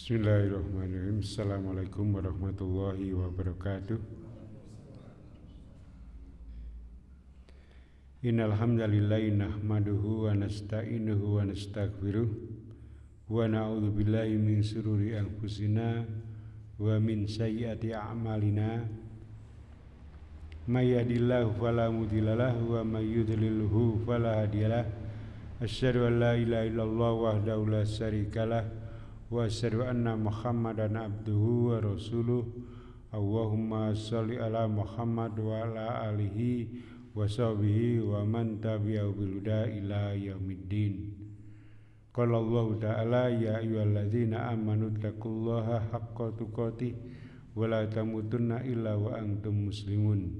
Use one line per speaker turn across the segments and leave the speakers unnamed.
Bismillahirrahmanirrahim. Assalamualaikum warahmatullahi wabarakatuh. Innal hamdalillahi nahmaduhu wa nasta'inuhu wa nastaghfiruh wa na'udzu billahi min shururi anfusina wa min sayyiati a'malina. May yahdihillahu fala mudhillalah wa may yudlilhu fala hadiyalah. Asyhadu an la ilaha illallah wahdahu la syarikalah wa asyhadu anna Muhammadan abduhu wa rasuluh. Allahumma sholli ala Muhammad wa ala alihi wa sahbihi wa man tabi'ahu bil huda ila yaumiddin. Qala Allah ta'ala ya ayyuhalladzina amanu taqullaha haqqa tuqatih wa la tamutunna illa wa antum muslimun.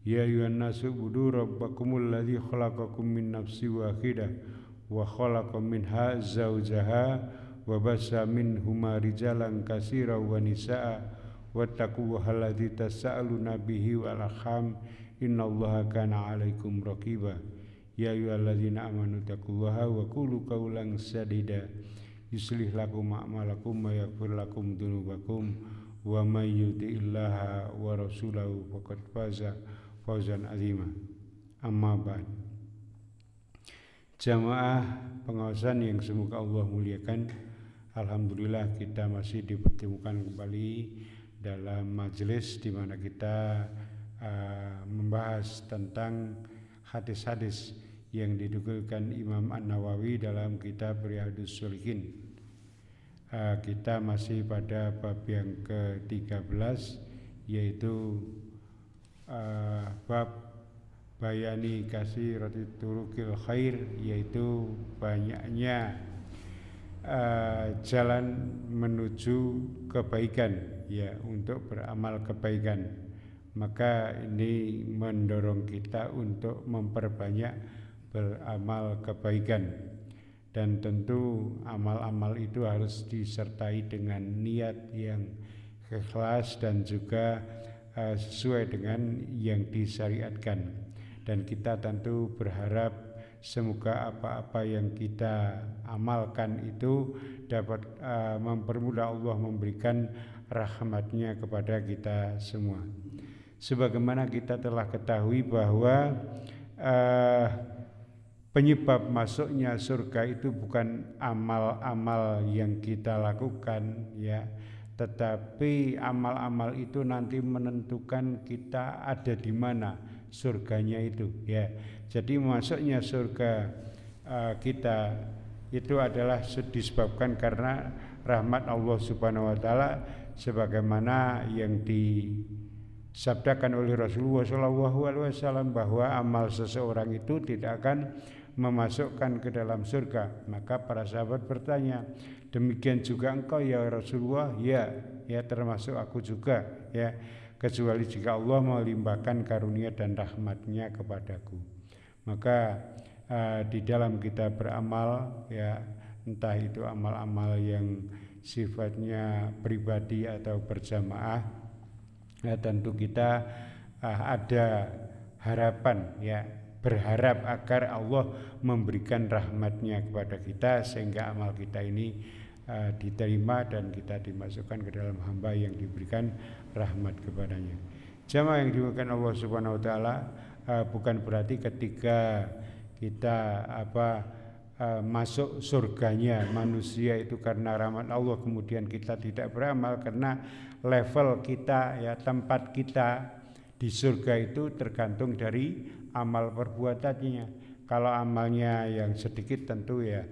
Ya ayyuhan nasu ubudu rabbakumul ladzi khalaqakum min nafsin wahidah wa khalaqa minha zawjaha wa bassa minhuma rijalan katsiran wa nisaa wattaqullaha alladzi tasaaluna bihi wal arham innallaha kana 'alaikum raqiba. Ya ayyuhalladzina amanu taqullaha wa qulu qawlan sadida yuslih lakum a'malakum wa yaghfir lakum dzunubakum wa may yuti'illaha wa rasulahu faqad faza fawzan 'azima. Amma ba'd. Jamaah pengawasan yang semoga Allah muliakan, alhamdulillah kita masih dipertemukan kembali dalam majelis di mana kita membahas tentang hadis-hadis yang didukilkan Imam An-Nawawi dalam kitab Riyadhus Shalihin. Kita masih pada bab yang ke-13, yaitu bab bayani kasirati turukil khair, yaitu banyaknya jalan menuju kebaikan, ya, untuk beramal kebaikan. Maka ini mendorong kita untuk memperbanyak beramal kebaikan, dan tentu amal-amal itu harus disertai dengan niat yang ikhlas dan juga sesuai dengan yang disyariatkan. Dan kita tentu berharap semoga apa-apa yang kita amalkan itu dapat mempermudah Allah memberikan rahmatnya kepada kita semua. Sebagaimana kita telah ketahui bahwa penyebab masuknya surga itu bukan amal-amal yang kita lakukan, ya, tetapi amal-amal itu nanti menentukan kita ada di mana surganya itu, ya. Jadi masuknya surga kita itu adalah disebabkan karena rahmat Allah Subhanahu wa taala, sebagaimana yang disabdakan oleh Rasulullah SAW bahwa amal seseorang itu tidak akan memasukkan ke dalam surga. Maka para sahabat bertanya, demikian juga engkau ya Rasulullah? Ya termasuk aku juga, ya, kecuali jika Allah melimpahkan karunia dan rahmatnya kepadaku. Maka di dalam kita beramal, ya, entah itu amal-amal yang sifatnya pribadi atau berjamaah, ya, tentu kita ada harapan, ya, berharap agar Allah memberikan rahmatnya kepada kita sehingga amal kita ini diterima dan kita dimasukkan ke dalam hamba yang diberikan rahmat kepadanya. Jamaah yang dimuliakan Allah Subhanahu wa taala, bukan berarti ketika kita masuk surganya manusia itu karena rahmat Allah kemudian kita tidak beramal, karena level kita, ya, tempat kita di surga itu tergantung dari amal perbuatannya. Kalau amalnya yang sedikit tentu, ya,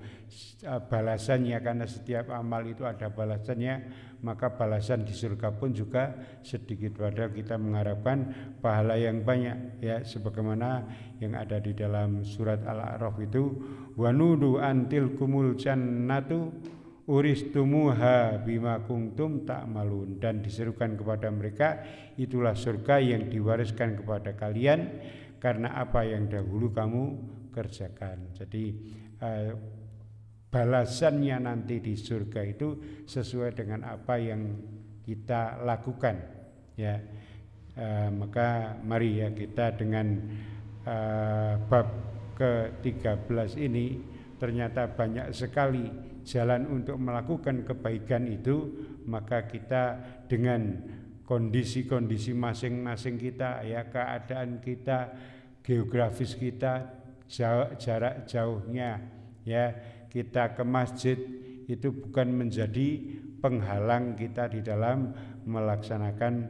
balasannya, karena setiap amal itu ada balasannya, maka balasan di surga pun juga sedikit. Padahal kita mengharapkan pahala yang banyak, ya, sebagaimana yang ada di dalam surat Al-A'raf itu, wa nudu antil kumul jannatu uristumuha bima kuntum ta'malun, dan diserukan kepada mereka, itulah surga yang diwariskan kepada kalian karena apa yang dahulu kamu kerjakan. Jadi balasannya nanti di surga itu sesuai dengan apa yang kita lakukan, ya. Maka mari, ya, kita dengan bab ke-13 ini ternyata banyak sekali jalan untuk melakukan kebaikan itu, maka kita dengan kondisi-kondisi masing-masing kita, ya, keadaan kita, geografis kita, jarak jauhnya, ya, kita ke masjid itu bukan menjadi penghalang kita di dalam melaksanakan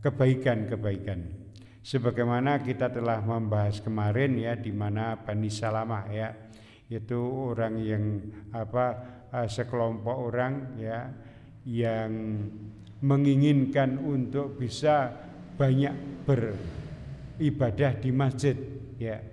kebaikan-kebaikan. Sebagaimana kita telah membahas kemarin, ya, di mana Bani Salamah, ya, itu orang yang sekelompok orang, ya, yang menginginkan untuk bisa banyak beribadah di masjid, ya.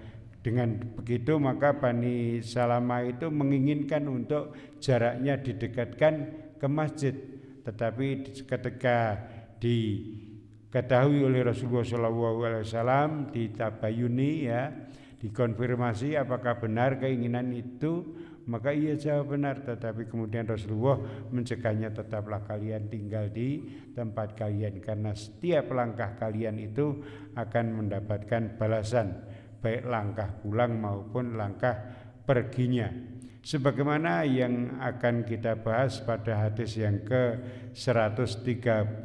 Dengan begitu maka Bani Salamah itu menginginkan untuk jaraknya didekatkan ke masjid, tetapi ketika diketahui oleh Rasulullah SAW, ditabayuni, ya, dikonfirmasi apakah benar keinginan itu, maka ia jawab benar. Tetapi kemudian Rasulullah mencegahnya, tetaplah kalian tinggal di tempat kalian, karena setiap langkah kalian itu akan mendapatkan balasan, baik langkah pulang maupun langkah perginya. Sebagaimana yang akan kita bahas pada hadis yang ke-137,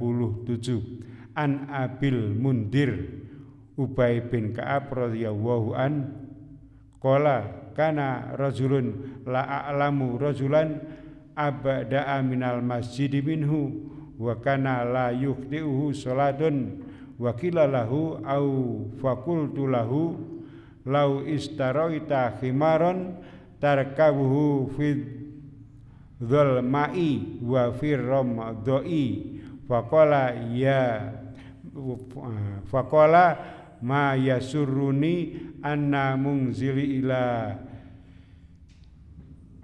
An Abil Mundir Ubay bin Ka'ab radhiyallahu an qala kana rajulun la a'lamu rajulan abda'a minal masjidi minhu wa kana la yukhti'uhu salatun wa qila lahu au faqultu lahu lau istaraita khimaron tarkabuhu fi dzalma'i wa fi ramdha'i faqala ma yasurruni anna munzili ila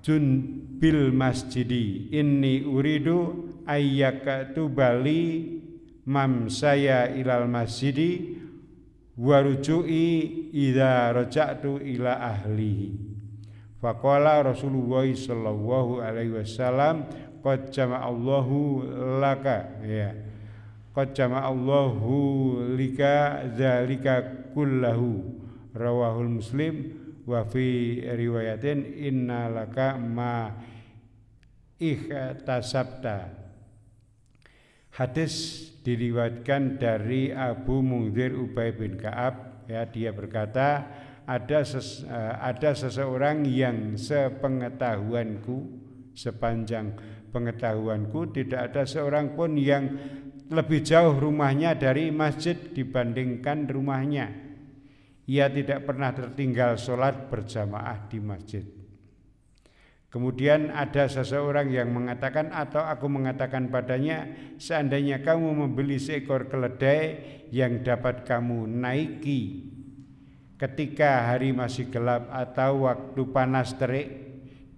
junbil masjidi inni uridu ayyakatubali mamsaya ilal masjidi waruju'i idza raja'tu ila ahli. Faqala Rasulullah sallallahu alaihi wasallam qad jama'allahu laka, ya, qad jama'allahu lika dzalika kullahu, rawahul Muslim. Wa fi riwayatin inna laka ma ihtasabta. Hadis diriwayatkan dari Abu Munzir Ubay bin Ka'ab, ya, dia berkata, ada seseorang yang sepanjang pengetahuanku tidak ada seorang pun yang lebih jauh rumahnya dari masjid dibandingkan rumahnya. Ia tidak pernah tertinggal sholat berjamaah di masjid. Kemudian ada seseorang yang mengatakan, atau aku mengatakan padanya, seandainya kamu membeli seekor keledai yang dapat kamu naiki ketika hari masih gelap atau waktu panas terik.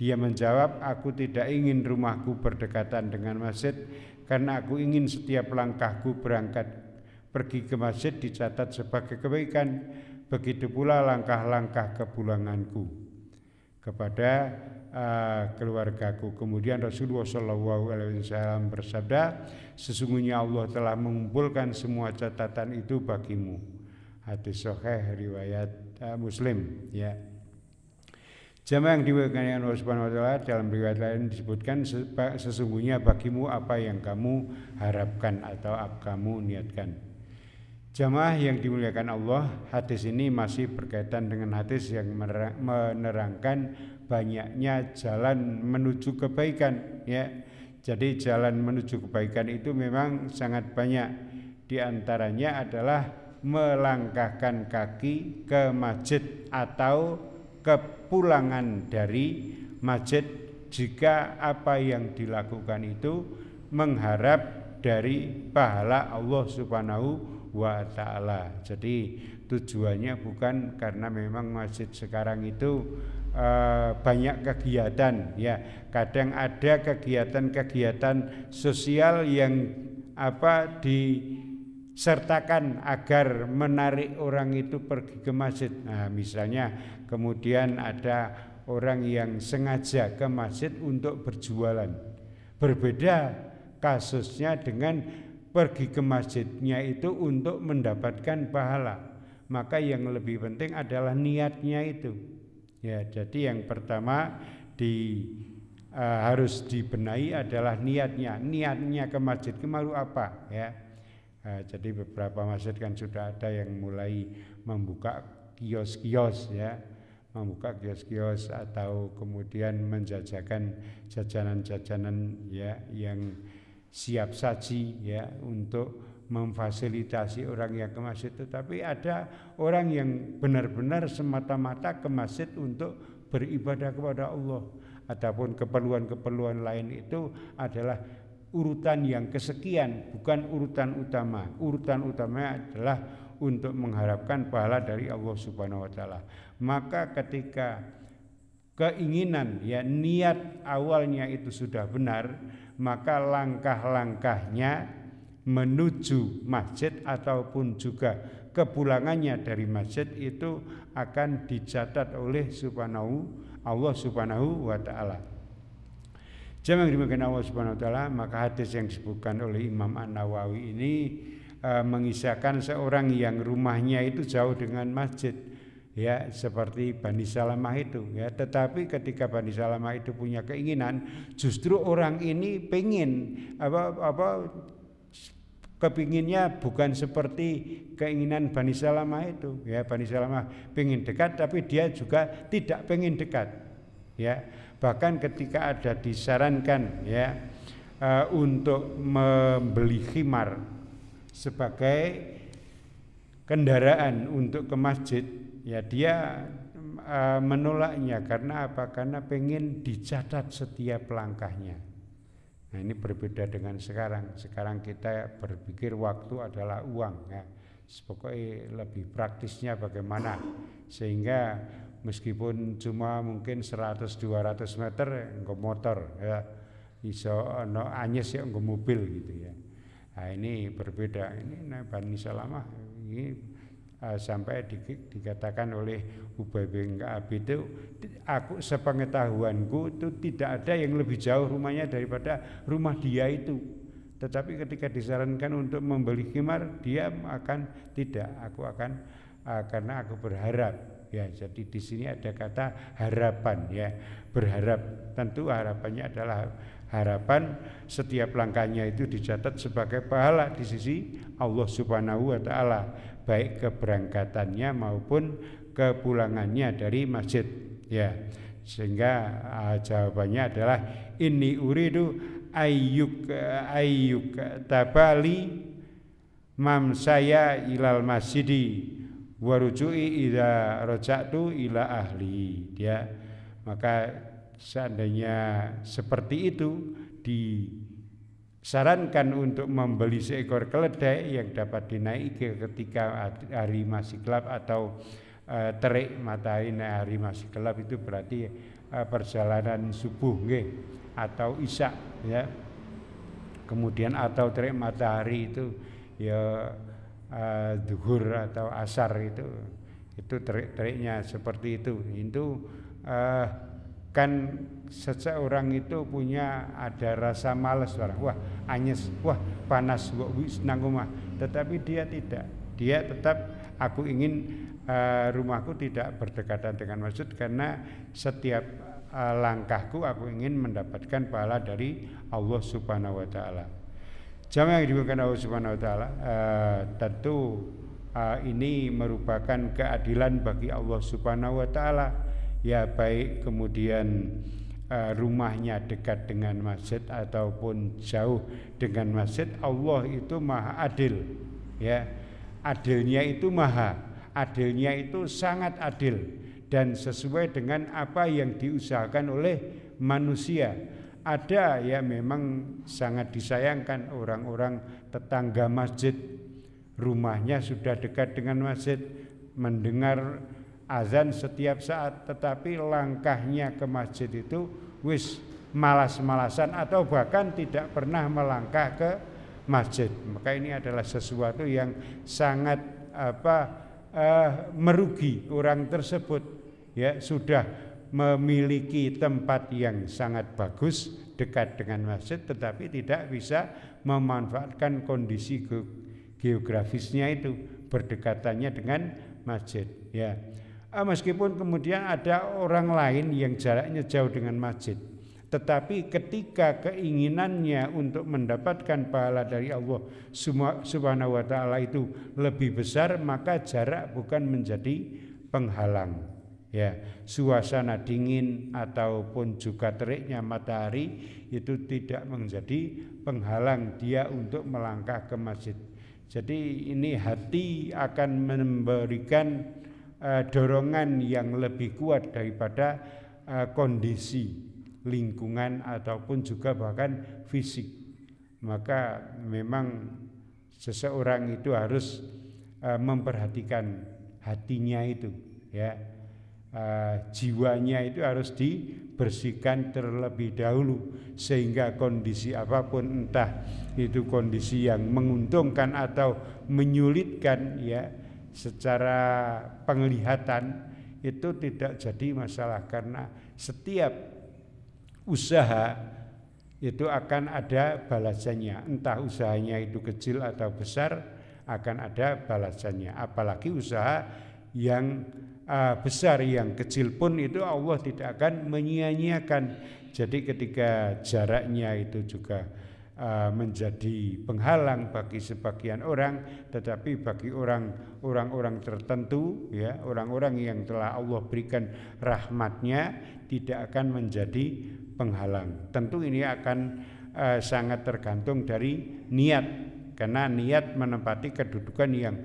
Dia menjawab, aku tidak ingin rumahku berdekatan dengan masjid, karena aku ingin setiap langkahku berangkat pergi ke masjid dicatat sebagai kebaikan. Begitu pula langkah-langkah kepulanganku kepada keluargaku. Kemudian Rasulullah SAW bersabda, sesungguhnya Allah telah mengumpulkan semua catatan itu bagimu. Hadis sahih riwayat Muslim, ya. Jamaah yang dimuliakan Allah Subhanahu wa taala, dalam riwayat lain disebutkan sesungguhnya bagimu apa yang kamu harapkan atau kamu niatkan. Jamaah yang dimuliakan Allah, hadis ini masih berkaitan dengan hadis yang menerangkan banyaknya jalan menuju kebaikan, ya. Jadi jalan menuju kebaikan itu memang sangat banyak. Di antaranya adalah melangkahkan kaki ke masjid atau kepulangan dari masjid jika apa yang dilakukan itu mengharap dari pahala Allah Subhanahu wa ta'ala. Jadi tujuannya bukan karena memang masjid sekarang itu banyak kegiatan, ya. Kadang ada kegiatan-kegiatan sosial yang disertakan agar menarik orang itu pergi ke masjid. Nah, misalnya kemudian ada orang yang sengaja ke masjid untuk berjualan. Berbeda kasusnya dengan pergi ke masjidnya itu untuk mendapatkan pahala. Maka yang lebih penting adalah niatnya itu. Ya, jadi yang pertama harus dibenahi adalah niatnya ke masjid kemaru apa ya. Jadi beberapa masjid kan sudah ada yang mulai membuka kios-kios ya, atau kemudian menjajakan jajanan-jajanan ya yang siap saji ya untuk memfasilitasi orang yang ke masjid. Tetapi ada orang yang benar-benar semata-mata ke masjid untuk beribadah kepada Allah. Adapun keperluan-keperluan lain itu adalah urutan yang kesekian, bukan urutan utama. Urutan utamanya adalah untuk mengharapkan pahala dari Allah Subhanahu wa taala. Maka ketika keinginan ya niat awalnya itu sudah benar, maka langkah-langkahnya menuju masjid ataupun juga kepulangannya dari masjid itu akan dicatat oleh Allah Subhanahu wa taala. Jamaah dimuliakan Allah Subhanahu wa taala, maka hadis yang disebutkan oleh Imam An-Nawawi ini mengisahkan seorang yang rumahnya itu jauh dengan masjid ya, seperti Bani Salamah itu ya. Tetapi ketika Bani Salamah itu punya keinginan, justru orang ini kepinginnya bukan seperti keinginan Bani Salamah itu ya. Bani Salamah pengen dekat, tapi dia juga tidak pengen dekat ya. Bahkan ketika ada disarankan ya untuk membeli khimar sebagai kendaraan untuk ke masjid ya, dia menolaknya. Karena apa? Karena pengen dicatat setiap langkahnya. Nah, ini berbeda dengan sekarang. Sekarang kita berpikir waktu adalah uang ya. Pokoknya lebih praktisnya bagaimana sehingga meskipun cuma mungkin 100-200 meter nggo motor ya, iso ono anyes ya nggo mobil gitu ya. Nah, ini berbeda. Ini Bani Salamah ini sampai dikatakan oleh Ubay bin Ka'ab itu, aku sepengetahuanku itu tidak ada yang lebih jauh rumahnya daripada rumah dia itu. Tetapi ketika disarankan untuk membeli khimar, dia akan tidak, aku akan karena aku berharap ya. Jadi di sini ada kata harapan ya, berharap. Tentu harapannya adalah harapan setiap langkahnya itu dicatat sebagai pahala di sisi Allah Subhanahu wa taala, baik keberangkatannya maupun kepulangannya dari masjid ya. Sehingga jawabannya adalah inni uridu ayyuk tabali mamsaya ilal masjidi waruju'i idza raja'tu ila ahli ya. Maka seandainya seperti itu, disarankan untuk membeli seekor keledai yang dapat dinaiki ketika hari masih gelap atau terik matahari hari masih gelap. Itu berarti perjalanan subuh nggih atau isya ya. Kemudian atau terik matahari itu ya zuhur atau asar, itu terik-teriknya seperti itu. Itu kan seseorang itu punya ada rasa malas, wah anyes, wah panas, wah wis nang omah. Tetapi dia tidak, dia tetap aku ingin rumahku tidak berdekatan dengan masjid karena setiap langkahku aku ingin mendapatkan pahala dari Allah Subhanahu wa taala. Jamaah yang dimuliakan Allah Subhanahu wa taala, tentu ini merupakan keadilan bagi Allah Subhanahu wa taala. Ya, baik kemudian rumahnya dekat dengan masjid ataupun jauh dengan masjid, Allah itu maha adil ya. Adilnya itu adilnya itu sangat adil dan sesuai dengan apa yang diusahakan oleh manusia. Ada ya memang sangat disayangkan orang-orang tetangga masjid, rumahnya sudah dekat dengan masjid, mendengar azan setiap saat, tetapi langkahnya ke masjid itu wis malas-malasan atau bahkan tidak pernah melangkah ke masjid. Maka ini adalah sesuatu yang sangat merugi orang tersebut ya. Sudah memiliki tempat yang sangat bagus dekat dengan masjid, tetapi tidak bisa memanfaatkan kondisi geografisnya itu berdekatannya dengan masjid ya. Meskipun kemudian ada orang lain yang jaraknya jauh dengan masjid, tetapi ketika keinginannya untuk mendapatkan pahala dari Allah Subhanahu wa taala itu lebih besar, maka jarak bukan menjadi penghalang. Ya, suasana dingin ataupun juga teriknya matahari itu tidak menjadi penghalang dia untuk melangkah ke masjid. Jadi ini hati akan memberikan dorongan yang lebih kuat daripada kondisi lingkungan ataupun juga bahkan fisik. Maka memang seseorang itu harus memperhatikan hatinya itu, ya, jiwanya itu harus dibersihkan terlebih dahulu, sehingga kondisi apapun, entah itu kondisi yang menguntungkan atau menyulitkan, ya, secara penglihatan, itu tidak jadi masalah, karena setiap usaha itu akan ada balasannya, entah usahanya itu kecil atau besar akan ada balasannya. Apalagi usaha yang besar, yang kecil pun itu Allah tidak akan menyia-nyiakan. Jadi ketika jaraknya itu juga menjadi penghalang bagi sebagian orang, tetapi bagi orang-orang tertentu, ya, orang-orang yang telah Allah berikan rahmatnya, tidak akan menjadi penghalang. Tentu ini akan sangat tergantung dari niat, karena niat menempati kedudukan yang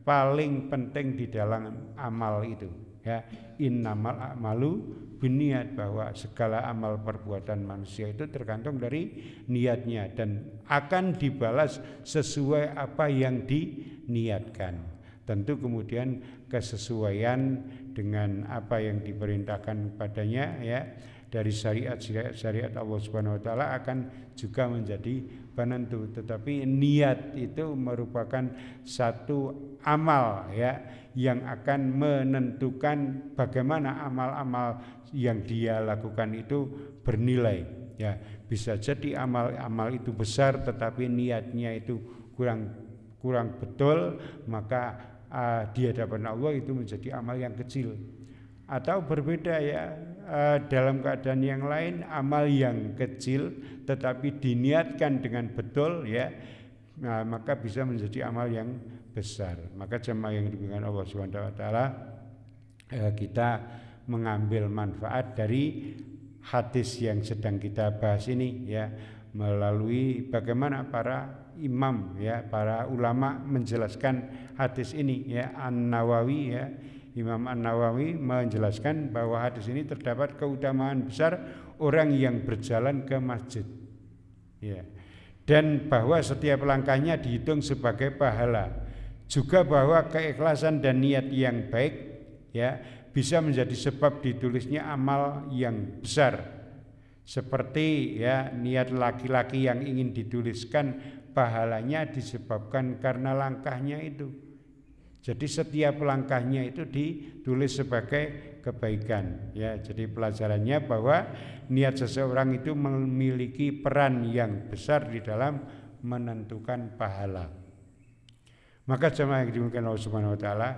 paling penting di dalam amal itu, ya. Innamal a'malu binniat, bahwa segala amal perbuatan manusia itu tergantung dari niatnya dan akan dibalas sesuai apa yang diniatkan. Tentu kemudian kesesuaian dengan apa yang diperintahkan padanya, ya, dari syariat Allah Subhanahu wa taala akan juga menjadi penentu. Tetapi niat itu merupakan satu amal, ya, yang akan menentukan bagaimana amal-amal yang dia lakukan itu bernilai, ya. Bisa jadi amal itu besar tetapi niatnya itu kurang betul, maka di hadapan Allah itu menjadi amal yang kecil. Atau berbeda, ya, dalam keadaan yang lain, amal yang kecil tetapi diniatkan dengan betul, ya, maka bisa menjadi amal yang besar. Maka jemaah yang dimuliakan Allah Subhanahu wa taala, kita mengambil manfaat dari hadis yang sedang kita bahas ini, ya, melalui bagaimana para imam, ya, para ulama menjelaskan hadis ini, ya. An-Nawawi, ya, Imam An-Nawawi menjelaskan bahwa hadis ini terdapat keutamaan besar orang yang berjalan ke masjid, ya, dan bahwa setiap langkahnya dihitung sebagai pahala. Juga bahwa keikhlasan dan niat yang baik, ya, bisa menjadi sebab ditulisnya amal yang besar. Seperti, ya, niat laki-laki yang ingin dituliskan pahalanya disebabkan karena langkahnya itu. Jadi setiap langkahnya itu ditulis sebagai kebaikan, ya. Jadi pelajarannya bahwa niat seseorang itu memiliki peran yang besar di dalam menentukan pahala. Maka jemaah yang dimuliakan Allah Subhanahu wa taala,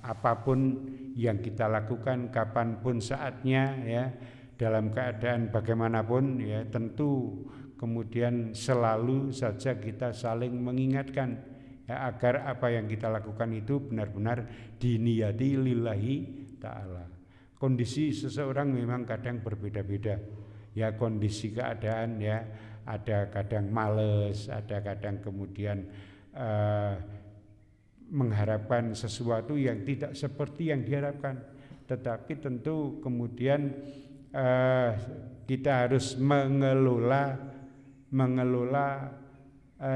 apapun yang kita lakukan, kapanpun saatnya, ya, dalam keadaan bagaimanapun, ya, tentu kemudian selalu saja kita saling mengingatkan, ya, agar apa yang kita lakukan itu benar-benar diniyati lillahi ta'ala. Kondisi seseorang memang kadang berbeda-beda, ya, kondisi keadaan, ya, ada kadang males, ada kadang kemudian mengharapkan sesuatu yang tidak seperti yang diharapkan. Tetapi tentu kemudian kita harus mengelola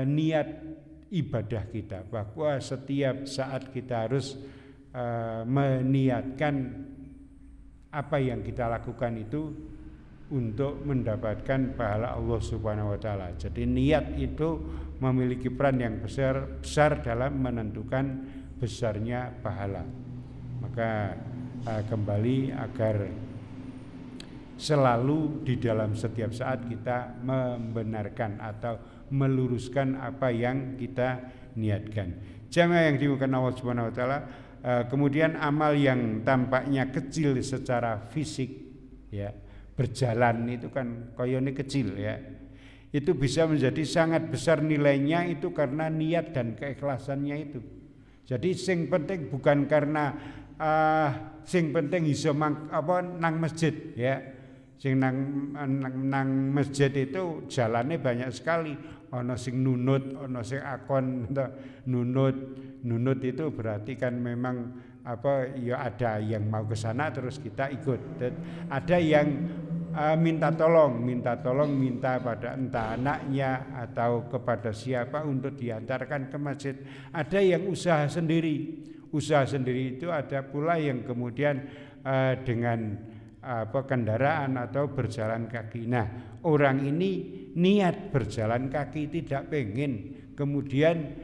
niat ibadah kita, bahwa setiap saat kita harus meniatkan apa yang kita lakukan itu untuk mendapatkan pahala Allah Subhanahu wa taala. Jadi niat itu memiliki peran yang besar dalam menentukan besarnya pahala. Maka kembali agar selalu di dalam setiap saat kita membenarkan atau meluruskan apa yang kita niatkan. Jamaah yang dimuliakan Allah Subhanahu wa taala, kemudian amal yang tampaknya kecil secara fisik, ya, berjalan itu kan koyone kecil, ya, itu bisa menjadi sangat besar nilainya itu karena niat dan keikhlasannya itu. Jadi sing penting bukan karena sing penting iso nang masjid, ya. Sing nang masjid itu jalannya banyak sekali. Ono sing nunut, ono sing akon nunut itu berarti kan memang ya ada yang mau ke sana terus kita ikut. Dan ada yang minta tolong minta pada entah anaknya atau kepada siapa untuk diantarkan ke masjid. Ada yang usaha sendiri itu ada pula yang kemudian dengan kendaraan atau berjalan kaki. Nah, orang ini niat berjalan kaki tidak pengen kemudian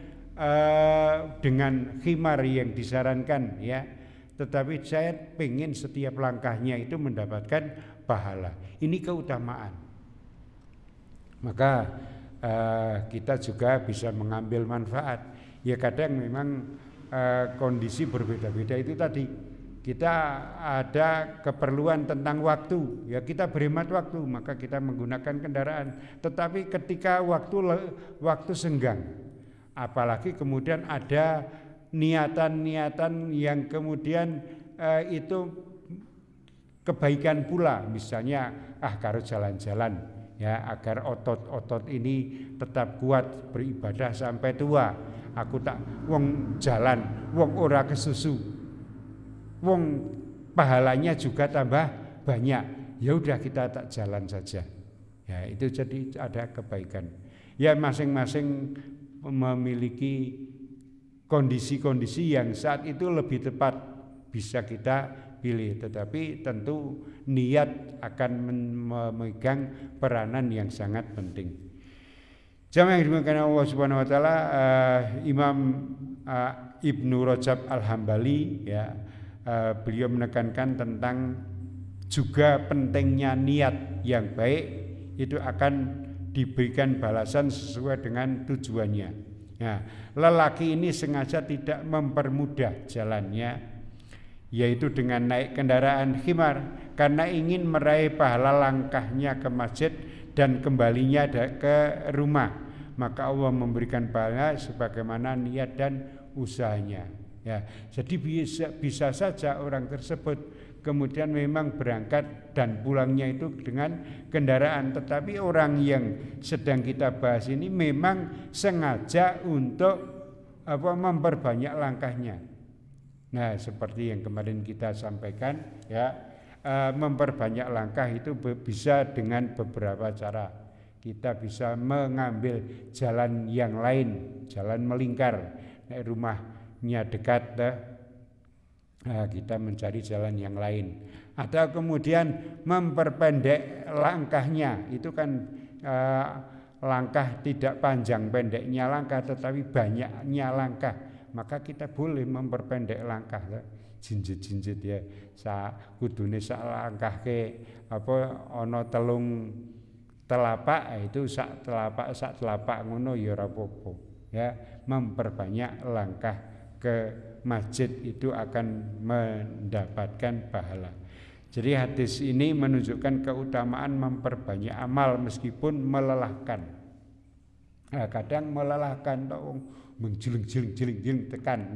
dengan khimar yang disarankan, ya, tetapi saya pengen setiap langkahnya itu mendapatkan pahala. Ini keutamaan. Maka kita juga bisa mengambil manfaat. Ya kadang memang kondisi berbeda-beda itu tadi. Kita ada keperluan tentang waktu, ya kita berhemat waktu, maka kita menggunakan kendaraan. Tetapi ketika waktu senggang, apalagi kemudian ada niatan-niatan yang kemudian itu kebaikan pula, misalnya karo jalan-jalan, ya agar otot-otot ini tetap kuat beribadah sampai tua. Aku tak wong jalan, wong ora kesusu, wong pahalanya juga tambah banyak. Ya udah kita tak jalan saja. Ya itu jadi ada kebaikan. Ya masing-masing memiliki kondisi-kondisi yang saat itu lebih tepat bisa kita pilih, tetapi tentu niat akan memegang peranan yang sangat penting. Jamaah yang dimuliakan Allah Subhanahu wa taala, Imam Ibnu Rajab Al-Hambali, ya, beliau menekankan tentang juga pentingnya niat yang baik itu akan diberikan balasan sesuai dengan tujuannya. Nah, lelaki ini sengaja tidak mempermudah jalannya, yaitu dengan naik kendaraan khimar karena ingin meraih pahala langkahnya ke masjid dan kembalinya ke rumah. Maka Allah memberikan pahala sebagaimana niat dan usahanya. Ya, jadi bisa saja orang tersebut kemudian memang berangkat dan pulangnya itu dengan kendaraan, tetapi orang yang sedang kita bahas ini memang sengaja untuk memperbanyak langkahnya. Nah, seperti yang kemarin kita sampaikan, ya, memperbanyak langkah itu bisa dengan beberapa cara. Kita bisa mengambil jalan yang lain, jalan melingkar. Rumahnya dekat, kita mencari jalan yang lain. Atau kemudian memperpendek langkahnya, itu kan langkah tidak panjang pendeknya langkah, tetapi banyaknya langkah. Maka kita boleh memperpendek langkah, jinjit-jinjit, ya. Kudune sak langkah ke ana telung telapak, itu sak telapak ngono ya ora apa-apa, ya. Memperbanyak langkah ke masjid itu akan mendapatkan pahala. Jadi hadis ini menunjukkan keutamaan memperbanyak amal meskipun melelahkan. Nah, kadang melelahkan, menjeling-jeling tekan,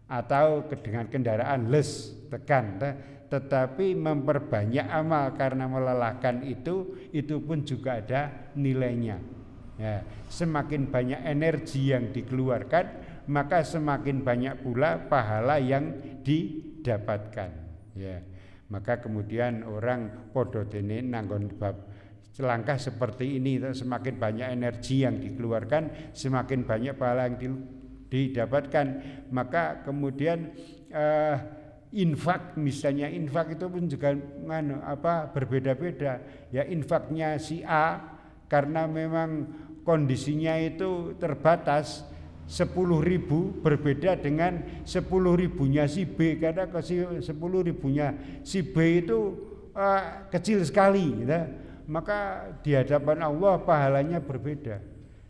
atau dengan kendaraan les tekan, tetapi memperbanyak amal karena melelahkan itu pun juga ada nilainya. Ya, semakin banyak energi yang dikeluarkan, maka semakin banyak pula pahala yang didapatkan. Ya, maka kemudian orang podo dene nanggon bab langkah seperti ini, semakin banyak energi yang dikeluarkan, semakin banyak pahala yang didapatkan. Maka kemudian infak, misalnya infak itu pun juga berbeda-beda. Ya, infaknya si A karena memang kondisinya itu terbatas 10.000 berbeda dengan 10.000-nya si B, karena 10.000-nya si B itu kecil sekali, gitu. Maka di hadapan Allah pahalanya berbeda.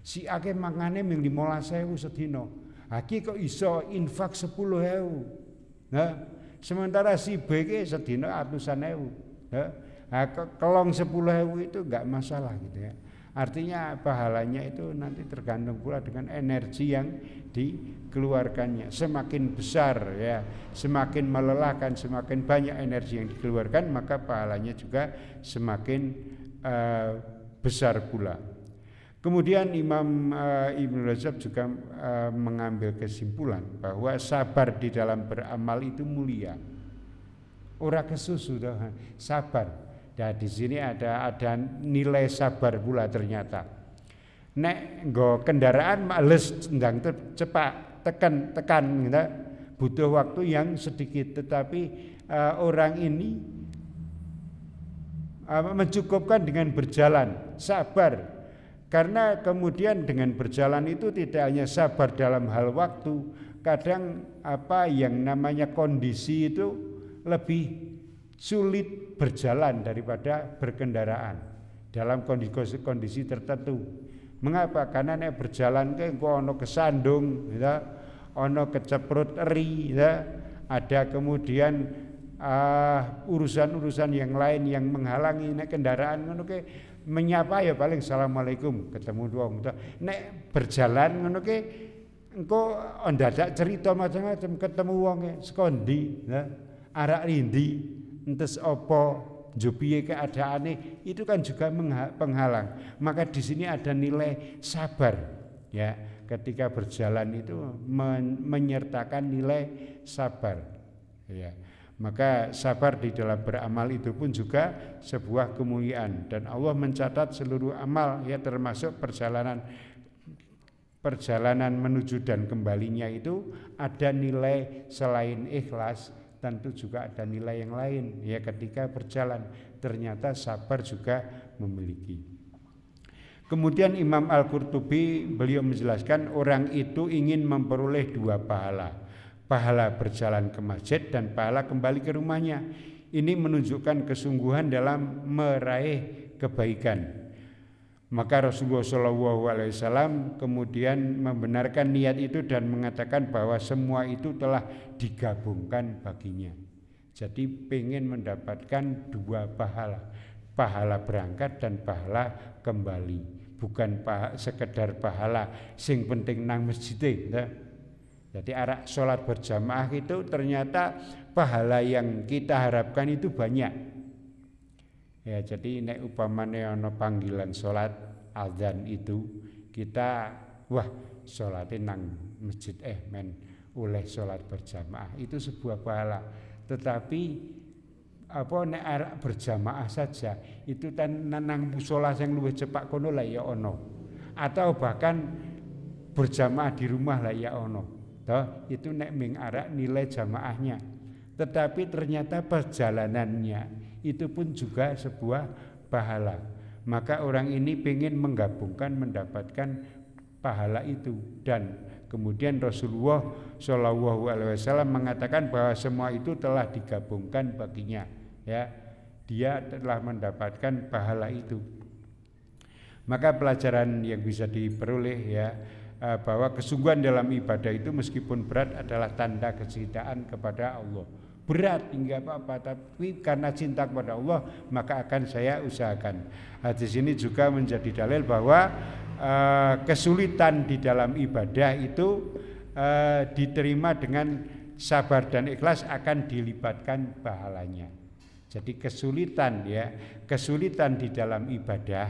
Si A ke mangane ming 15.000 sedina, aki kok iso infak 10.000. Nah, sementara si B ki sedina atusan ewu. Nah, kelong 10.000 itu enggak masalah gitu ya. Artinya pahalanya itu nanti tergantung pula dengan energi yang dikeluarkannya. Semakin besar ya, semakin melelahkan, semakin banyak energi yang dikeluarkan, maka pahalanya juga semakin besar pula. Kemudian Imam Ibnu Rajab juga mengambil kesimpulan bahwa sabar di dalam beramal itu mulia. Ora kesusu dah, sabar. Nah, di sini ada nilai sabar pula ternyata. Nek nggo kendaraan males ndang cepat tekan gitu, butuh waktu yang sedikit, tetapi orang ini mencukupkan dengan berjalan, sabar. Karena kemudian dengan berjalan itu tidak hanya sabar dalam hal waktu, kadang yang namanya kondisi itu lebih sulit berjalan daripada berkendaraan dalam kondisi tertentu. Mengapa? Karena nek berjalan ke ono kesandung, ya, ono keceprut eri, ya, ada kemudian urusan-urusan yang lain yang menghalangi. Nek kendaraan ngono ke menyapa ya paling assalamualaikum ketemu wong. Nek berjalan ngono ke engko ndadak cerita macam-macam ketemu wong sekondi, ya, arak rindi, entes apa jopiye keadaane, itu kan juga penghalang. Maka di sini ada nilai sabar ya, ketika berjalan itu menyertakan nilai sabar ya. Maka sabar di dalam beramal itu pun juga sebuah kemuliaan, dan Allah mencatat seluruh amal ya, termasuk perjalanan menuju dan kembalinya itu ada nilai selain ikhlas. Tentu juga ada nilai yang lain ya, ketika berjalan ternyata sabar juga memiliki. Kemudian Imam Al-Qurtubi beliau menjelaskan orang itu ingin memperoleh 2 pahala, pahala berjalan ke masjid dan pahala kembali ke rumahnya. Ini menunjukkan kesungguhan dalam meraih kebaikan. Maka Rasulullah SAW kemudian membenarkan niat itu dan mengatakan bahwa semua itu telah digabungkan baginya. Jadi pengen mendapatkan 2 pahala, pahala berangkat dan pahala kembali. Bukan sekedar pahala sing penting nang masjid. Nah. Jadi arak sholat berjamaah itu ternyata pahala yang kita harapkan itu banyak. Ya, jadi nek upamane ana panggilan salat azan itu kita salatin nang masjid men oleh salat berjamaah itu sebuah pahala. Tetapi nek arek berjamaah saja itu nang musala sing luwih cepak kono lah ya ono. Atau bahkan berjamaah di rumah lah ya ono. Toh itu nek ming arek nilai jamaahnya. Tetapi ternyata perjalanannya itu pun juga sebuah pahala. Maka orang ini ingin menggabungkan, mendapatkan pahala itu, dan kemudian Rasulullah SAW mengatakan bahwa semua itu telah digabungkan baginya. Ya, dia telah mendapatkan pahala itu. Maka pelajaran yang bisa diperoleh ya, bahwa kesungguhan dalam ibadah itu meskipun berat adalah tanda kecintaan kepada Allah. Berat hingga apa-apa, tapi karena cinta kepada Allah maka akan saya usahakan. Hadis ini juga menjadi dalil bahwa kesulitan di dalam ibadah itu diterima dengan sabar dan ikhlas akan dilibatkan pahalanya. Jadi kesulitan di dalam ibadah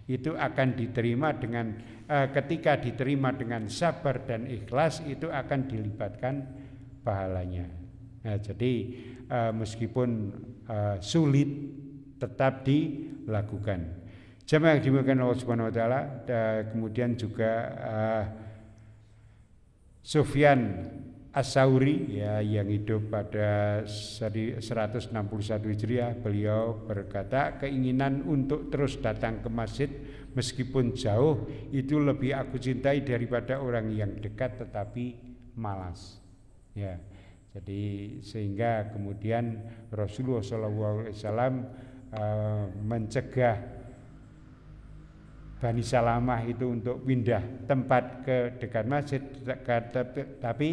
itu akan diterima dengan ketika diterima dengan sabar dan ikhlas itu akan dilibatkan pahalanya. Nah, jadi meskipun sulit tetap dilakukan. Jamaah yang dimuliakan Allah Subhanahu wa taala, kemudian juga Sufyan As-Sauri ya, yang hidup pada 161 Hijriah, beliau berkata, keinginan untuk terus datang ke masjid meskipun jauh itu lebih aku cintai daripada orang yang dekat tetapi malas. Ya. Jadi sehingga kemudian Rasulullah SAW mencegah Bani Salamah itu untuk pindah tempat ke dekat masjid, tapi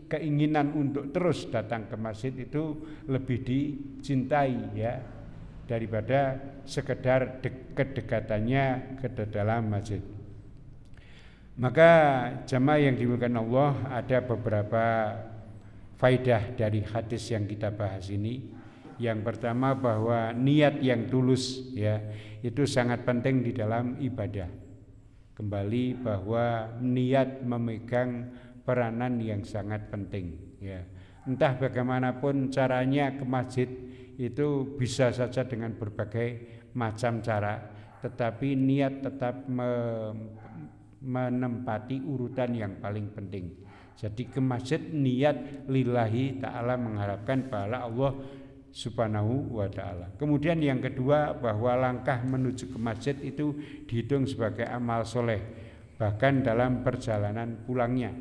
keinginan untuk terus datang ke masjid itu lebih dicintai ya daripada sekedar kedekatannya ke dalam masjid. Maka jamaah yang dimuliakan Allah, ada beberapa faidah dari hadis yang kita bahas ini. Yang pertama bahwa niat yang tulus ya itu sangat penting di dalam ibadah. Kembali bahwa niat memegang peranan yang sangat penting ya. Entah bagaimanapun caranya ke masjid itu bisa saja dengan berbagai macam cara, tetapi niat tetap menempati urutan yang paling penting. Jadi ke masjid niat lillahi ta'ala, mengharapkan pahala Allah Subhanahu wa ta'ala. Kemudian yang kedua bahwa langkah menuju ke masjid itu dihitung sebagai amal soleh, bahkan dalam perjalanan pulangnya.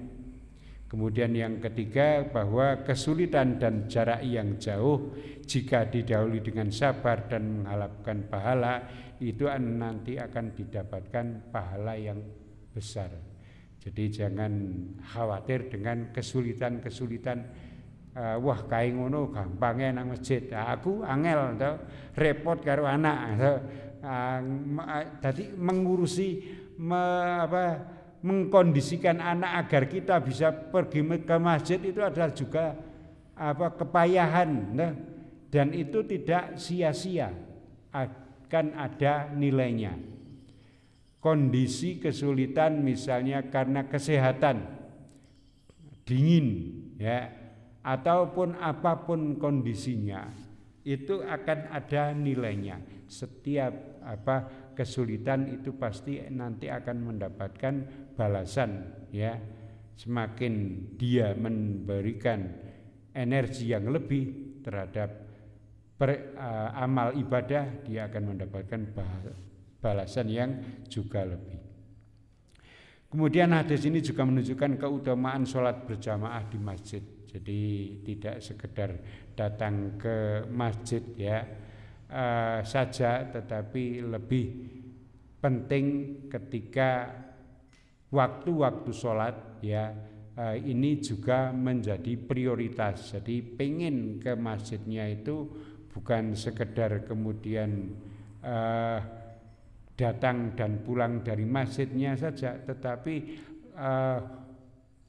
Kemudian yang ketiga bahwa kesulitan dan jarak yang jauh jika didahului dengan sabar dan mengharapkan pahala itu nanti akan didapatkan pahala yang besar. Jadi jangan khawatir dengan kesulitan-kesulitan. Wah kae ngono gampangnya nang masjid. Aku angel to, repot karo anak. Tadi mengurusi mengkondisikan anak agar kita bisa pergi ke masjid itu adalah juga kepayahan, dan itu tidak sia-sia, akan ada nilainya. Kondisi kesulitan misalnya karena kesehatan, dingin ya, ataupun apapun kondisinya itu akan ada nilainya. Setiap kesulitan itu pasti nanti akan mendapatkan balasan ya. Semakin dia memberikan energi yang lebih terhadap amal ibadah, dia akan mendapatkan balasan yang juga lebih. Kemudian hadis ini juga menunjukkan keutamaan sholat berjamaah di masjid. Jadi tidak sekedar datang ke masjid ya saja, tetapi lebih penting ketika waktu-waktu sholat ya ini juga menjadi prioritas. Jadi pengen ke masjidnya itu bukan sekedar kemudian datang dan pulang dari masjidnya saja, tetapi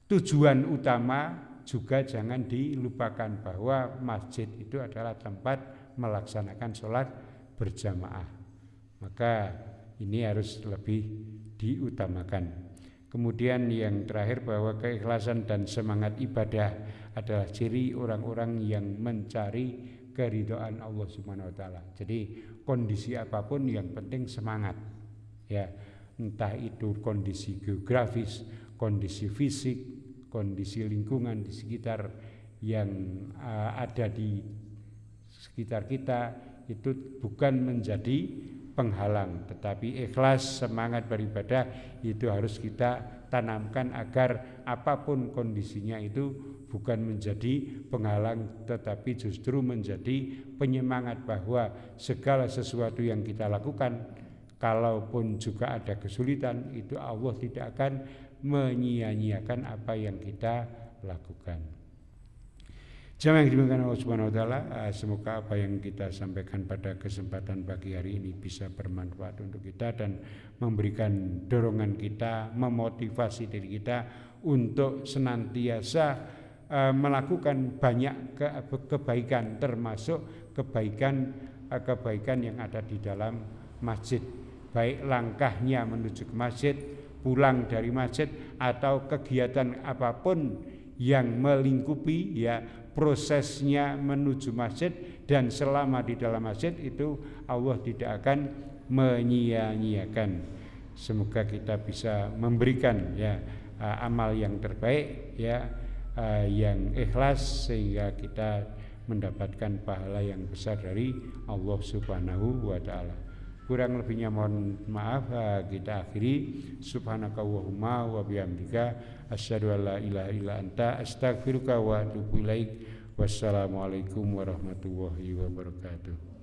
tujuan utama juga jangan dilupakan bahwa masjid itu adalah tempat melaksanakan sholat berjamaah. Maka ini harus lebih diutamakan. Kemudian yang terakhir bahwa keikhlasan dan semangat ibadah adalah ciri orang-orang yang mencari keridhaan Allah Subhanahu wa taala. Jadi kondisi apapun yang penting semangat. Ya, entah itu kondisi geografis, kondisi fisik, kondisi lingkungan di sekitar yang ada di sekitar kita itu bukan menjadi penghalang, tetapi ikhlas, semangat beribadah itu harus kita tanamkan agar apapun kondisinya itu bukan menjadi penghalang, tetapi justru menjadi penyemangat bahwa segala sesuatu yang kita lakukan, kalaupun juga ada kesulitan, itu Allah tidak akan menyia-nyiakan apa yang kita lakukan. Jamaah yang dimuliakan Allah Subhanahu wa taala, semoga apa yang kita sampaikan pada kesempatan pagi hari ini bisa bermanfaat untuk kita dan memberikan dorongan kita, memotivasi diri kita untuk senantiasa melakukan banyak kebaikan, termasuk kebaikan yang ada di dalam masjid, baik langkahnya menuju ke masjid, pulang dari masjid, atau kegiatan apapun yang melingkupi ya prosesnya menuju masjid dan selama di dalam masjid itu Allah tidak akan menyia-nyiakan. Semoga kita bisa memberikan ya amal yang terbaik ya yang ikhlas sehingga kita mendapatkan pahala yang besar dari Allah Subhanahu wa taala. Kurang lebihnya mohon maaf, kita akhiri. Subhanakallahumma wa bihamdika asyhadu an la ilaha illa anta astaghfiruka wa atubu ilaik. Wassalamualaikum warahmatullahi wabarakatuh.